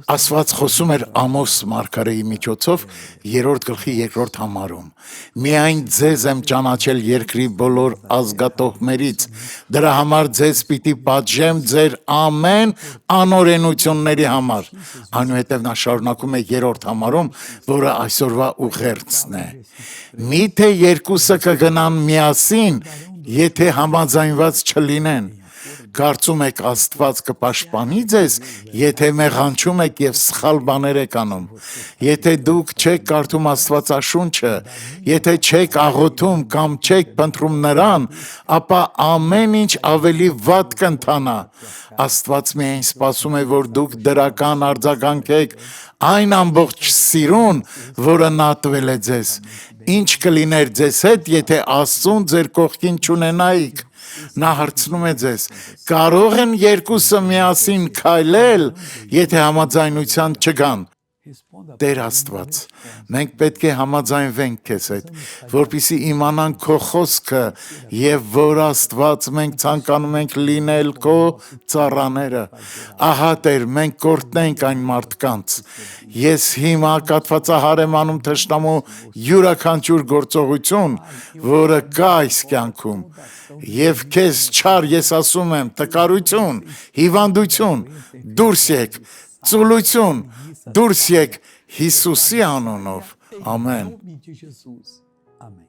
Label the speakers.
Speaker 1: Աստված խոսում էր Ամոս մարգարեի միջոցով 3-րդ գլխի 2-րդ համարում. Միայն ձեզ եմ ճանաչել երկրի բոլոր ազգատոհներից, դրա համար ձեզ պիտի պատժեմ ձեր ամեն անօրենությունների համար։ Այնուհետև նա շարունակում է 3-րդ համարում, որը այսօրվա ուղերձն է. Միթե երկուսը կգնան միասին, եթե համաձայնված չլինեն։ Կարծում եք Աստված կպաշտպանի ձեզ, եթե մեղանչում եք և սխալ բաներ եք անում։ Եթե դուք չեք կարդում Աստվածաշունչը, եթե չեք աղոթում կամ չեք փնտրում Նրան, ապա ամեն ինչ ավելի վատ կընթանա։ Աստված միայն սպասում է, որ դուք դրական արձագանքեք այն ամբողջ սիրուն, որը նա տվել է ձեզ։ Ինչ կլիներ ձեզ հետ, եթե Աստծուն ձեր կողքին չունենայիք։ Նա հարցնում է ձեզ. կարող են երկուսը միասին քայլել, եթե համաձայնության չգան։ Տեր Աստված, մենք պետք է համաձայնվենք քեզ հետ, որպեսզի իմանանք քո խոսքը եւ որ Աստված մենք ցանկանում ենք լինել քո ծառաները։ Ահա Տեր, մենք կորտնենք այն մարդկանց։ Ես հիմա կատվածահար եմ անում թշնամու յուրաքանչյուր գործողություն, որը կա այս կյանքում։ Եվ քեզ չար ես ասում եմ, տկարություն, հիվանդություն, դուրս եք, ծուլություն, դուրս եք Հիսուսի անունով, ամեն։
Speaker 2: Аминь.